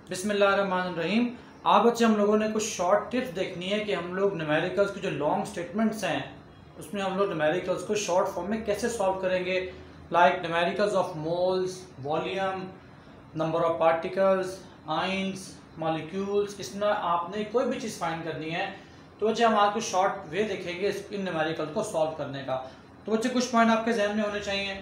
बिस्मिल्लाहिर्रहमानिर्रहीम। आज बच्चे हम लोगों ने कुछ शॉर्ट टिप्स देखनी है कि हम लोग न्यूमेरिकल्स के जो लॉन्ग स्टेटमेंट्स हैं उसमें हम लोग न्यूमेरिकल्स को शॉर्ट फॉर्म में कैसे सॉल्व करेंगे। Like numericals of moles, volume, number of particles, ions, molecules. इसमें आपने कोई भी चीज़ फाइंड करनी है तो बच्चे हम आपको शॉर्ट वे देखेंगे इन न्यूमेरिकल को सॉल्व करने का। तो बच्चे कुछ पॉइंट आपके जहन में होने चाहिए।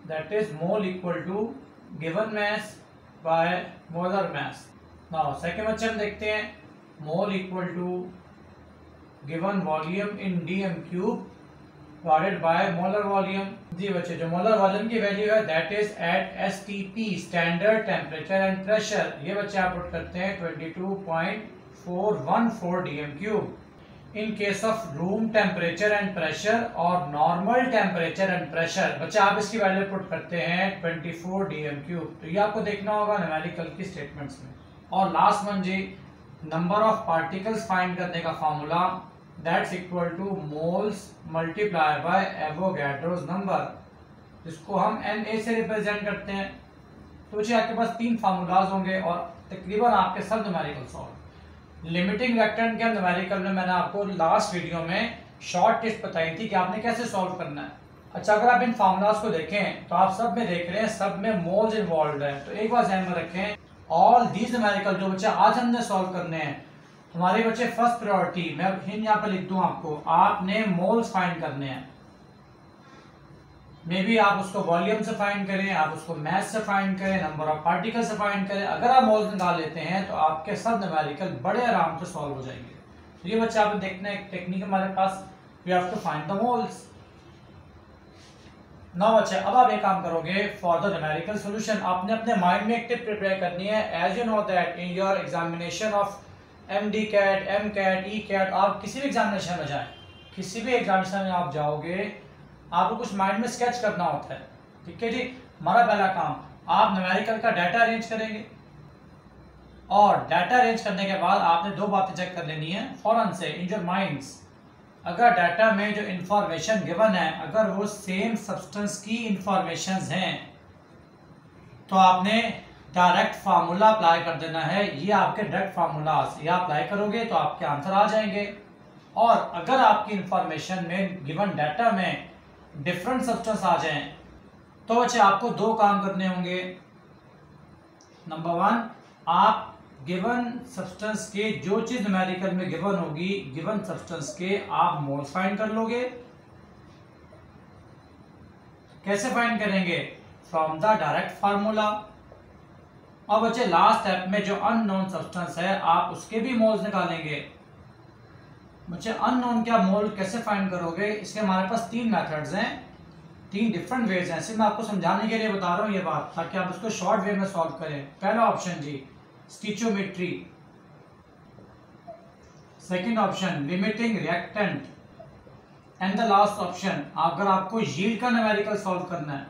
That is mole equal to given mass by molar mass. Now second बच्चे हम देखते हैं mole equal to given volume in dm cube divided by molar volume. जी बच्चे, जो मोलर वॉल्यूम की वैल्यू है that is at STP, standard temperature and pressure. ये बच्चे आप पुट करते हैं 22.414 dm cube. In case of room temperature and pressure और नॉर्मल टेम्परेचर एंड प्रेशर बच्चे आप इसकी वैल्यू पुट करते हैं 24 डीएम क्यूब। तो ये आपको देखना होगा न्यूमेरिकल की स्टेटमेंट्स में। और लास्ट वन जी, नंबर ऑफ पार्टिकल्स फाइंड करने का formula that's equal to moles multiply by Avogadro's number, जिसको हम Na से रिप्रेजेंट करते हैं। तो बच्चे आपके पास तीन फार्मूलाज होंगे और तकरीबन आपके सब न्यूमेरिकल सॉल्व। लिमिटिंग रिएक्टेंट के न्यूमेरिकल में मैंने आपको लास्ट वीडियो में शॉर्ट टिप्स बताई थी कि आपने कैसे सॉल्व करना है। अच्छा, अगर आप इन फार्मूलाज को देखें तो आप सब में देख रहे हैं सब में मोल्स इन्वॉल्व है। तो एक बार ध्यान में रखें, ऑल दीज न्यूमेरिकल जो बच्चे आज हमने सॉल्व करने हैं हमारे बच्चे फर्स्ट प्रायोरिटी मैं हिंट यहाँ पे लिख दूं आपको, आपने मोल्स फाइंड करने हैं। मे बी आप उसको वॉल्यूम से फाइंड करें, आप उसको मास से फाइंड करें, नंबर ऑफ पार्टिकल से फाइंड करें। अगर आप मोल्स निकाल लेते हैं तो आपके सब न्यूमेरिकल बड़े आराम से सॉल्व हो जाएंगे। तो ये बच्चे आपने देखना है टेक्निक हमारे पास, we have to find the moles. Now बच्चे अब आप एक काम करोगे फॉर द न्यूमेरिकल सॉल्यूशन, आपने अपने माइंड में एक टिप प्रिपेयर करनी है। As you know that in your examination of MD CAT, M CAT, E CAT, आप किसी भी एग्जामिनेशन में जाएं, किसी भी एग्जामिनेशन में आप जाओगे आपको कुछ माइंड में स्केच करना होता है। ठीक है जी, हमारा पहला काम, आप न्यूमेरिकल का डाटा अरेंज करेंगे और डाटा अरेंज करने के बाद आपने दो बातें चेक कर लेनी है फौरन से इन योर माइंड्स। अगर डाटा में जो इंफॉर्मेशन गिवन है अगर वो सेम सब्सटेंस की इंफॉर्मेशन हैं तो आपने डायरेक्ट फार्मूला अप्लाई कर देना है। ये आपके डायरेक्ट फार्मूलाज, ये अप्लाई करोगे तो आपके आंसर आ जाएंगे। और अगर आपकी इंफॉर्मेशन में गिवन डाटा में डिफरेंट सब्सटेंस आ जाएं तो बच्चे आपको दो काम करने होंगे। नंबर वन, आप गिवन सब्सटेंस के जो चीज न्यूमेरिकल में गिवन होगी गिवन सब्सटेंस के आप मोल्स फाइंड कर लोगे। कैसे फाइंड करेंगे? From the direct formula. और बच्चे लास्ट स्टेप में जो अननोन सब्सटेंस है आप उसके भी मोल्स निकालेंगे। बच्चे अननोन क्या मोल कैसे फाइंड करोगे? इसके हमारे पास तीन मेथड्स हैं, तीन डिफरेंट वेज हैं। सिर्फ मैं आपको समझाने के लिए बता रहा हूँ ये बात ताकि आप इसको शॉर्ट वे में सॉल्व करें। पहला ऑप्शन जी stoichiometry, second option limiting reactant and the last option अगर आपको यील्ड का न्यूमेरिकल सॉल्व करना है।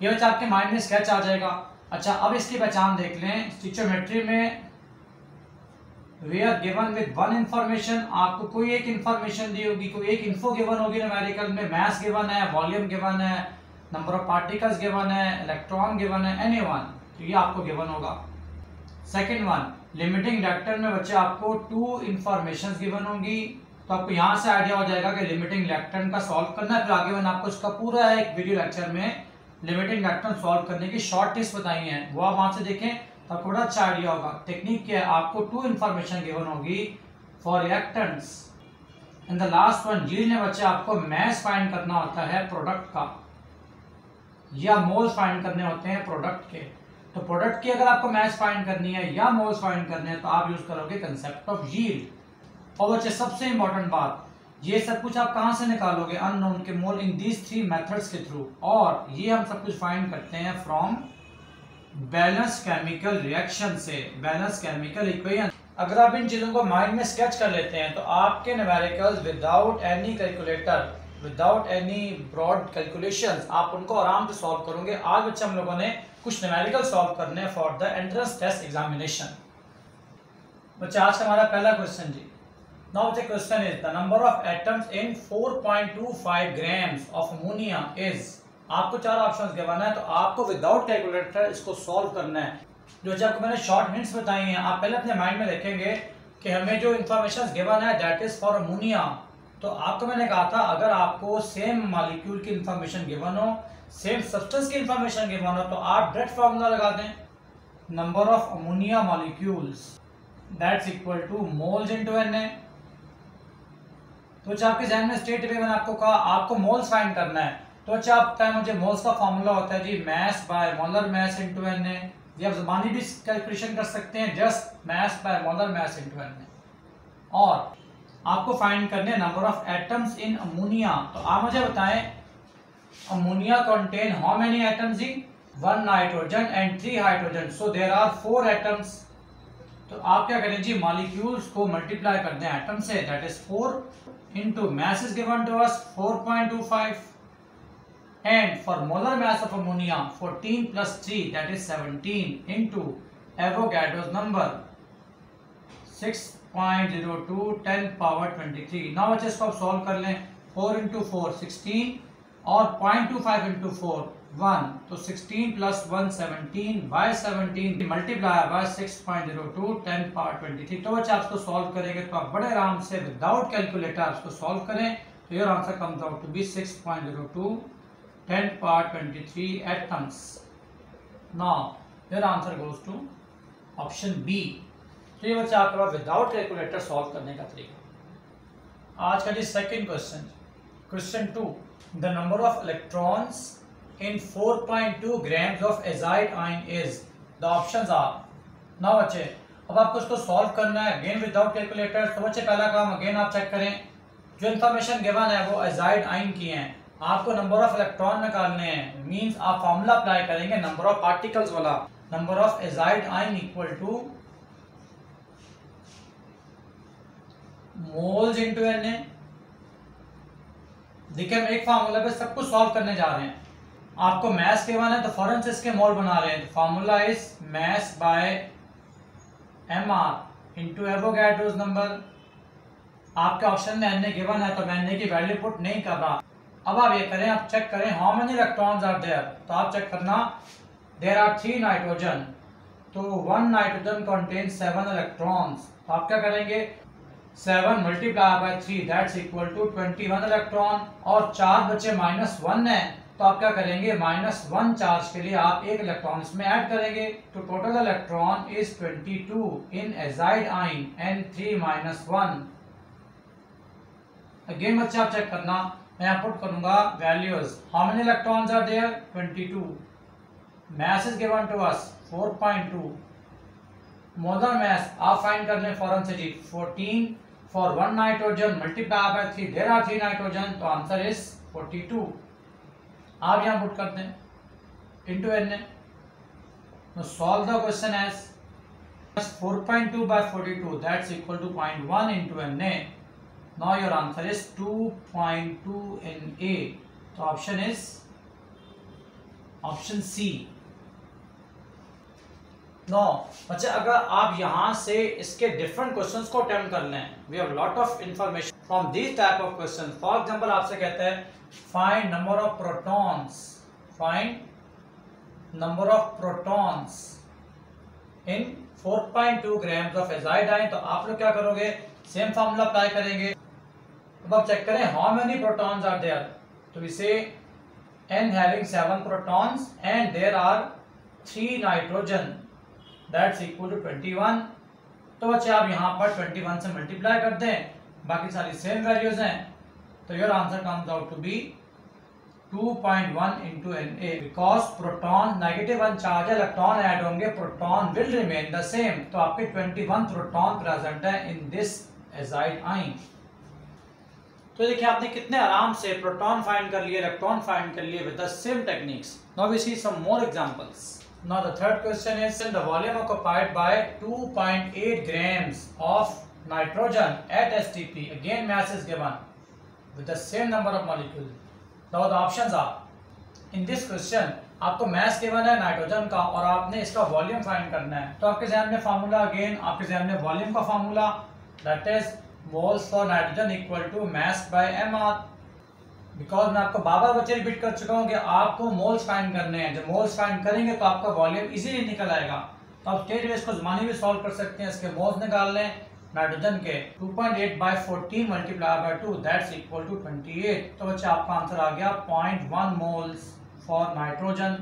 ये बच्चे आपके माइंड में स्केच आ जाएगा। अच्छा, अब इसकी पहचान देख लें। स्टिचोमेट्री में we are given with one information, आपको कोई एक इंफॉर्मेशन दी होगी, कोई एक इन्फो गिवन होगी न्यूमेरिकल में। मास गिवन है, वॉल्यूम गिवन है, नंबर ऑफ पार्टिकल्स गिवन है, इलेक्ट्रॉन गिवन है, एनीवन, तो ये आपको गिवन होगा। सेकंड वन लिमिटिंग रिएक्टेंट में बच्चे आपको टू इंफॉर्मेशन गिवन होंगी। तो आपको यहाँ से आइडिया हो जाएगा कि लिमिटिंग रिएक्टेंट का सॉल्व करना है। फिर आगे मैंने आपको इसका पूरा एक वीडियो लेक्चर में लिमिटिंग रिएक्टेंट सॉल्व करने की शॉर्ट टिप्स बताई हैं, वो आप वहां से देखें तो आपको बड़ा अच्छा आइडिया होगा। टेक्निक क्या है, आपको टू इंफॉर्मेशन गिवन होगी for reactants and the last one yield में बच्चे आपको मास फाइंड करना होता है प्रोडक्ट का या मोल्स फाइंड करने होते हैं प्रोडक्ट के। तो प्रोडक्ट की अगर आपको मास फाइंड करनी है या मोल्स फाइंड करने हैं तो आप यूज करोगे कंसेप्ट ऑफ यील्ड। और बच्चे सबसे इंपॉर्टेंट बात, ये सब कुछ आप कहां से निकालोगे? अननोन के मोल इन दीज थ्री मेथड्स के थ्रू। और ये हम सब कुछ फाइंड करते हैं फ्रॉम बैलेंस केमिकल रिएक्शन से, बैलेंस केमिकल इक्वेशन। अगर आप इन चीजों को माइंड में स्केच कर लेते हैं तो आपके numericals without any calculator, without any broad calculations आप उनको आराम से सॉल्व करोगे। आज बच्चे हम लोगों ने कुछ न्यूमेरिकल सॉल्व करने for the entrance test examination. बच्चे आज का हमारा पहला क्वेश्चन जी। Now the question is the number of atoms in 4.25 grams of ammonia is। आपको चार ऑप्शंस गिवन है तो आपको विदाउट कैलकुलेटर इसको सॉल्व करना है। जो जब मैंने शॉर्ट हिंट्स बताई हैं, आप पहले अपने माइंड में रखेंगे कि हमें जो इन्फॉर्मेशन गिवन है दैट इज फॉर अमोनिया। तो आपको मैंने कहा था अगर आपको सेम मॉलिक्यूल की इन्फॉर्मेशन गिवन हो, सेम सब्सटेंस की इन्फॉर्मेशन गिवन हो, तो आप डायरेक्ट फार्मूला लगा दें, number of ammonia molecules that's equal to moles into Na। तो अच्छा आपके ध्यान में स्टेट पे मैंने आपको कहा आपको मोल्स फाइंड करना है, तो अच्छा आप बताएं मुझे मोल्स का फार्मूला होता है जी mass by molar mass into Na। ये आप ज़बानी भी कैलकुलेशन कर सकते हैं, just mass by molar mass into Na। और आपको फाइंड करने number of atoms in ammonia. तो आप मुझे बताएं ammonia contain how many atoms in 1 nitrogen and 3 hydrogen, so there are 4 atoms. तो आप क्या करें जी मॉलिक्यूल्स को मल्टीप्लाई कर दें एटम से, that is 4 into mass is given to us 4.25 and for molar mass of ammonia 14 plus 3 that is 17 into Avogadro's number 6.02 10 power 23। now बच्चे इसको आप सॉल्व कर लें, 4 into 4 16 और 0.25 into 4 1, तो 16 plus 1 17 by 17 multiply by 6.02 10 power 23। तो बच्चे आप इसको सॉल्व करेंगे तो आप बड़े आराम से विदाउट कैलकुलेटर इसको सॉल्व करें, तो your answer comes out to be 6.02 10 power 23 atoms. Now your answer goes to option B. तो ये बच्चे आपके पास विदाउट कैलकुलेटर सॉल्व करने का तरीका। आज का जी second question, question 2, the number of electrons in 4.2 grams of azide ion is, the options are। now बच्चे अब आपको इसको सॉल्व करना है अगेन विदाउट कैलकुलेटर। तो बच्चे पहला काम अगेन आप चेक करें, जो इन्फॉर्मेशन गिवन है वो एजाइड आयन की है, आपको नंबर ऑफ इलेक्ट्रॉन निकालने हैं, मींस आप फार्मूला अप्लाई करेंगे नंबर ऑफ पार्टिकल्स वाला, number of azide ion equal to moles into Na। देखिए हम एक फार्मूला पे सब कुछ सॉल्व करने जा रहे हैं, आपको मास गिवन है तो फौरन से इसके मोल बना रहे हैं, तो formula is mass by mR into Avogadro's number. आपके ऑप्शन में Na गिवन है तो मैं Na की वैल्यू पुट नहीं कर रहा। अब आप ये करें, आप चेक करें how many electrons are there, तो आप चेक करना देयर आर 3 नाइट्रोजन, तो 1 नाइट्रोजन कंटेन्स 7 इलेक्ट्रॉन्स, तो आप क्या करेंगे 7 multiply by 3 that's equal to 21 electron, और 4 बचे -1 है, तो आप क्या करेंगे -1 चार्ज के लिए आप एक इलेक्ट्रॉन इसमें ऐड करेंगे, तो total electron is 22 in azide ion N3 -1। Again बच्चे आप चेक करना, मैं यहाँ पुट करूंगा values, how many electrons are there 22, mass is given to us 4.2, molar mass आप फाइंड कर लें फौरन से जी 14 for 1 nitrogen multiply by 3 there are 3 nitrogen, तो आंसर इज 42। आप यहां पुट करते हैं into Na। Now solve the question as 4.2 by 42 that's equal to 0.1 into Na। Now your answer is 2.2 Na। तो option is option C. Now बच्चे अगर आप यहां से इसके डिफरेंट क्वेश्चंस को अटेम्प्ट कर लें, we have lot of information from this type of question. For example आपसे कहते हैं find number of protons, find number of protons in 4.2 grams of azide ion, तो आप लोग क्या करोगे सेम फार्मूला अप्लाई करेंगे। अब आप चेक करें how many protons are there, तो we say n having 7 protons and there are 3 nitrogen that's equal to 21। तो बच्चे आप यहाँ पर 21 से मल्टीप्लाई कर दें, बाकी सारी सेम वैल्यूज हैं, तो your answer comes out to be 2.1 into Na। Because proton negative 1 charge है, इलेक्ट्रॉन ऐड होंगे, proton will remain the same, तो आपके 21 प्रोटॉन प्रेजेंट है इन दिस एजाइड आयन। तो देखिए आपने कितने आराम से प्रोटॉन फाइंड कर लिए, इलेक्ट्रॉन फाइंड कर लिए with the same techniques. Now we see some more examples. Now the third question is the volume occupied by 2.8 grams of nitrogen at STP. Again mass is given with the same number of molecules. Now the options are, in this question आपको mass given है nitrogen का और आपने इसका volume find करना है, तो आपके ज़हन में फार्मूला अगेन आपके ज़हन में वॉल्यूम का formula that is moles for nitrogen equal to mass by mR। Because मैं आपको बार बार बच्चे रिपीट कर चुका हूँ कि आपको मोल्स फाइंड करने हैं, जब मोल्स फाइंड करेंगे तो आपका वॉल्यूम इजीली निकल आएगा। तो आप स्टेट बेस को ज़मानी भी सॉल्व कर सकते हैं, इसके मोल्स निकाल लें नाइट्रोजन के 2.8 by 14 multiply by 2 that's equal to 28। तो बच्चा आपका आंसर आ गया 0.1 मोल्स फॉर नाइट्रोजन।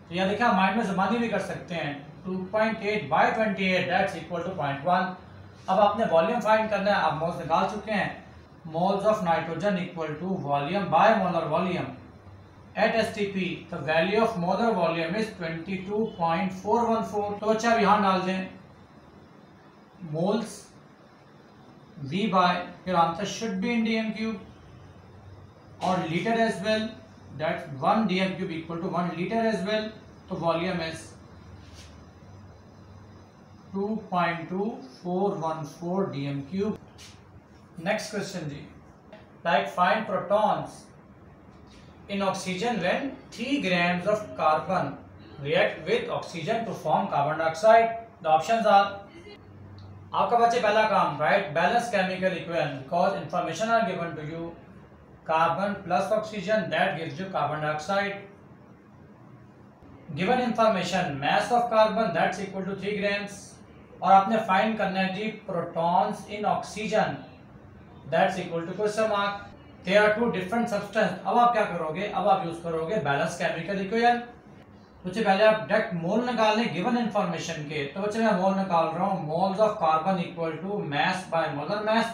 तो यह देखिए आप माइंड में ज़मानी भी कर सकते हैं, 2.8 बाई 28 दैट्स इक्वल टू 0.1। अब आपने वॉल्यूम फाइंड करना है, आप मोल्स निकाल चुके हैं, moles of nitrogen equal to volume by molar volume at STP the value of molar volume is 22.414। तो बच्चा अब यहाँ डाल दें moles V by your answer should be in dm cube or liter as well, that's 1 dm cube equal to 1 liter as well। तो volume is 2.2414 dm cube। next question ji, like find protons in oxygen when 3 grams of carbon react with oxygen to form carbon dioxide। The options are, आपका बच्चे पहला काम write balance chemical equation because information are given to you, carbon plus oxygen that gives you carbon dioxide. Given information mass of carbon that's equal to 3 grams, और आपने find करना है जी protons in oxygen that's equal to question mark. There are two different substance। अब आप क्या करोगे, अब आप यूज करोगे बैलेंस केमिकल इक्वेशन। बच्चे पहले आप डायरेक्ट मोल निकाल लें गिवन इंफॉर्मेशन के। तो बच्चे मैं मोल निकाल रहा हूँ, moles of carbon equal to mass by molar mass.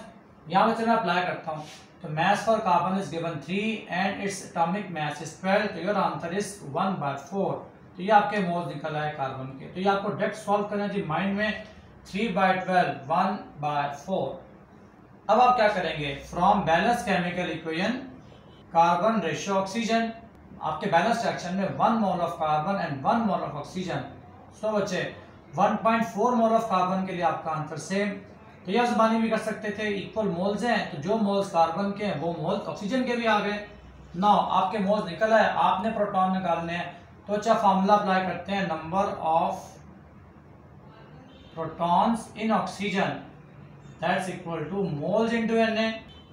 यहाँ बच्चे मैं अप्लाई करता हूँ, तो mass for carbon is given 3 and its atomic mass is 12। तो योर आंसर इज 1/4। तो ये आपके मोल्स निकल आए कार्बन के। तो ये आपको डायरेक्ट सॉल्व करना है जी माइंड में, 3/12 1/4। अब आप क्या करेंगे, from balance chemical equation carbon ratio oxygen, आपके बैलेंस रिएक्शन में 1 mole of carbon and 1 mole of oxygen. So बच्चे 1.4 मोल ऑफ कार्बन के लिए आपका आंसर सेम। तो यह ज़बानी भी कर सकते थे, इक्वल मोल्स हैं तो जो मोल्स कार्बन के हैं वो मोल्स ऑक्सीजन के भी आ गए। नाउ आपके मोल्स निकल आए, आपने प्रोटॉन निकालने हैं। तो अच्छा फार्मूला अप्लाई करते हैं, number of protons in oxygen that's equal to moles into Na।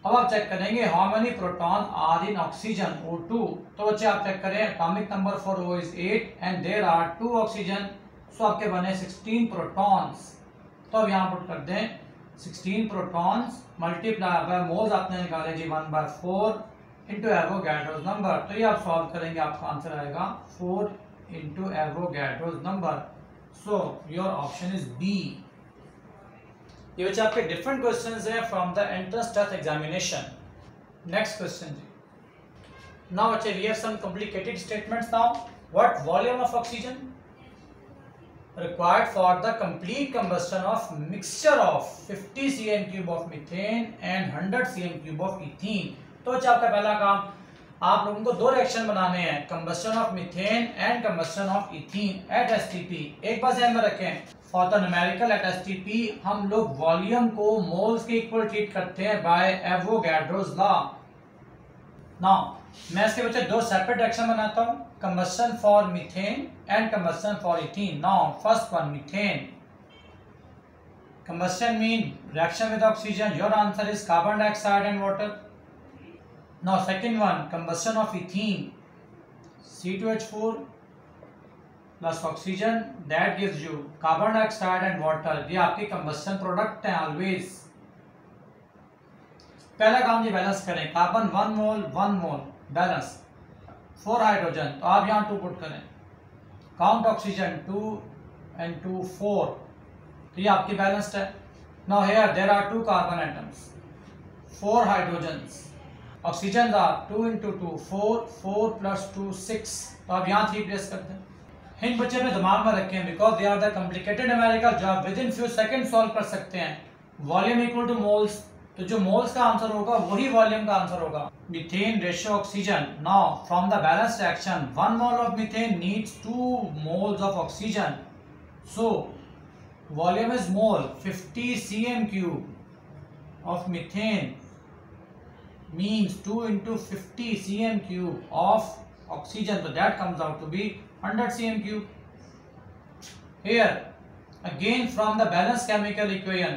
अब आप चेक करेंगे how many proton are in oxygen O2। तो बच्चे आप चेक करें, atomic number for O is 8 and there are 2 oxygen, so आपके बने 16 protons। तो अब यहाँ पुट कर दें 16 protons मल्टीप्लाई बाय मोल्स आपने निकाले जी 1/4 इंटू एवोगैड्रोस नंबर। तो ये आप सॉल्व करेंगे, आपका आंसर आएगा 4 into Avogadro's number. So your option is B. ये बच्चे आपके डिफरेंट क्वेश्चंस हैं from the entrance test examination. Next question जी, नाउ बच्चे we have some complicated statements. Now what volume of oxygen required for the complete combustion of mixture of 50 cm³ of methane and 100 cm³ of ethene। तो बच्चे आपका पहला काम, आप लोगों को दो रिएक्शन बनाने हैं, combustion of methane and combustion of ethene at STP. एक बात ध्यान में रखें, for the numerical at STP हम लोग वॉल्यूम को मोल्स के इक्वल ट्रीट करते हैं बाय एवोगैड्रोस लॉ। नाउ मैं इसके बच्चे दो सेपरेट रिएक्शन बनाता हूं, combustion for methane and combustion for ethene. Now first one methane, combustion mean reaction with oxygen, your answer is carbon dioxide and water. Now second one, combustion of ethene, C2H4 plus oxygen, that gives you carbon dioxide and water। ये आपके combustion product हैं always। पहला काम ये balance करें, carbon 1 मोल 1 मोल balance, 4 hydrogen, तो आप यहाँ 2 पुट करें, काउंट ऑक्सीजन 2 and 2 4, तो ये आपकी बैलेंस्ड है। Now here there are 2 carbon atoms, 4 hydrogens, oxygen था 2 into 2 4, 4 plus 2 6, तो आप यहाँ 3 प्लेस करते हैं। हिंट बच्चे अपने दिमाग में रखें because they are the complicated numerical जो आप within few second solve कर सकते हैं। वॉल्यूम इक्वल टू मोल्स, तो जो मोल्स का आंसर होगा वही वॉल्यूम का आंसर होगा। Methane ratio oxygen, now from the balance reaction 1 mole of methane needs 2 moles of oxygen, so volume is mole 50 cm³ of methane means 2 into 50 cm³ of oxygen, so that comes out to be 100 cm³। Here again from the balance chemical equation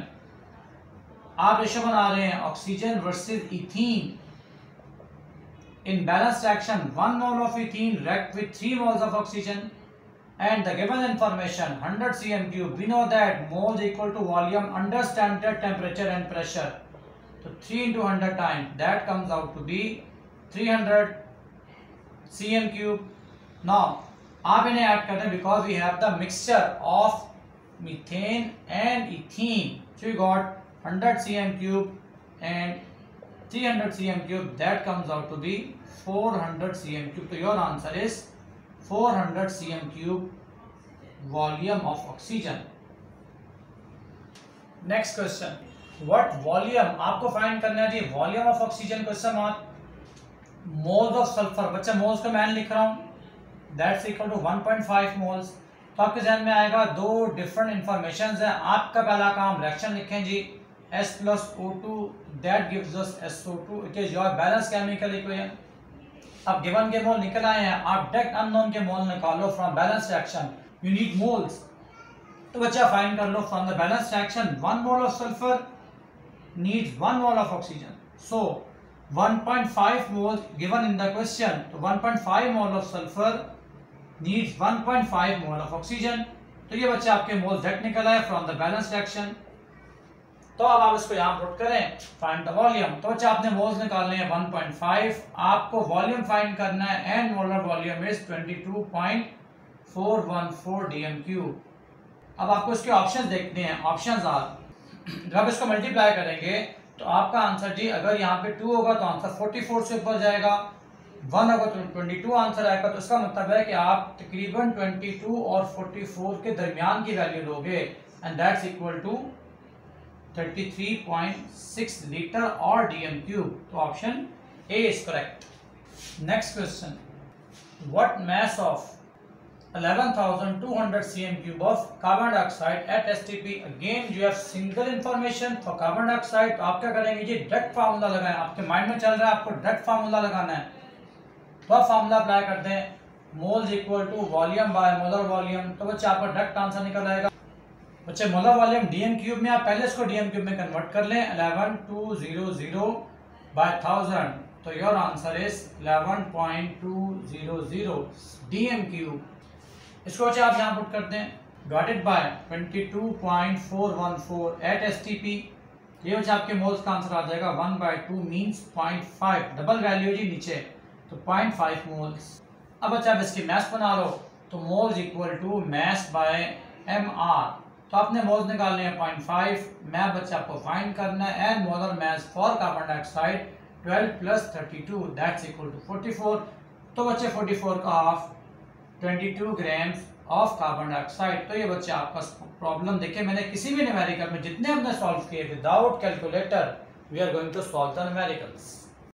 आप ratio बना रहे हैं oxygen versus ethene. in balance reaction 1 mole of ethene react with 3 moles of oxygen, and the given information 100 cm cube, we know that moles equal to volume under standard temperature and pressure. So 3 into 100 times, that comes out to be 300 cm cube. Now आप इन्हें add कर दें because we have the mixture of methane and ethene. So we got 100 cm cube and 300 cm cube, that comes out to be 400 cm cube. So your answer is 400 cm cube volume of oxygen. Next question, what volume आपको find करना है जी, volume of oxygen question mark. Moles of sulphur, बच्चा moles को मैं लिख रहा हूँ, दैट्स इक्वल टू 1.5 मोल्स। तो आपके जहन में आएगा दो डिफरेंट इंफॉर्मेशन है। आपका पहला काम रिएक्शन लिखें जी, S plus O2 that gives us SO2, it is your balanced chemical equation। अब गिवन के मोल निकल आए हैं, आप डायरेक्ट अननोन के मोल निकालो from balance reaction, you need moles. तो बच्चा फाइंड कर लो from the balance reaction 1 mole of sulphur needs 1 mole of oxygen, so 1.5 moles given in the question, तो 1.5 mole of sulfur needs 1.5 mole of oxygen। तो ये बच्चे आपके moles direct निकल आए फ्रॉम द बैलेंस रिएक्शन। तो अब आप इसको यहाँ पुट करें, फाइंड द वॉल्यूम। तो बच्चे आपने मोल्स निकालने हैं 1.5, आपको वॉल्यूम फाइंड करना है, and molar volume is 22.414 dm³। अब आपको इसके ऑप्शंस देखते हैं। ऑप्शंस आर, जब इसको मल्टीप्लाई करेंगे तो आपका आंसर जी, अगर यहाँ पे 2 होगा तो आंसर 44 से ऊपर जाएगा, 1 होगा तो 22 आंसर आएगा। तो इसका मतलब है कि आप तकरीबन 22 और 44 के दरमियान की वैल्यू लोगे, and that's equal to 33.6 litre और dm³। तो option A is correct. Next question, what mass of 11,200 cm³ of carbon dioxide at STP। Again you have single information for carbon dioxide। तो आप क्या करेंगे जी, डायरेक्ट फार्मूला लगाएं। आपके mind में चल रहा है आपको डायरेक्ट फार्मूला लगाना है, तो आप फार्मूला अप्लाई करते हैं, moles equal to volume by molar volume. तो बच्चे आपका डायरेक्ट आंसर निकल आएगा। बच्चे मोलर वॉल्यूम dm³ में, आप पहले इसको dm³ में कन्वर्ट कर लें, 11200 by 1000। तो योर आंसर इज 11.200 dm³। इसको बच्चे आप यहाँ पुट करते हैं, डिवाइडेड बाय 22.414 एट STP। ये बच्चे आपके मोल्स का आंसर आ जाएगा, 1/2 मींस 0.5, डबल वैल्यू जी नीचे, तो 0.5 मोल्स। अब बच्चा आप इसकी मैथ बना लो, तो moles equal to mass by mR। तो आपने मोल्स निकालने हैं 0.5, मैं बच्चा आपको फाइंड करना है, and molar mass for carbon dioxide 12 + 32 that's equal to 44। तो बच्चे 44 का half 22 grams of carbon dioxide. तो ये बच्चे आपका प्रॉब्लम देखिए, मैंने किसी भी न्यूमेरिकल में जितने हमने सॉल्व किए without calculator, we are going to solve the numericals.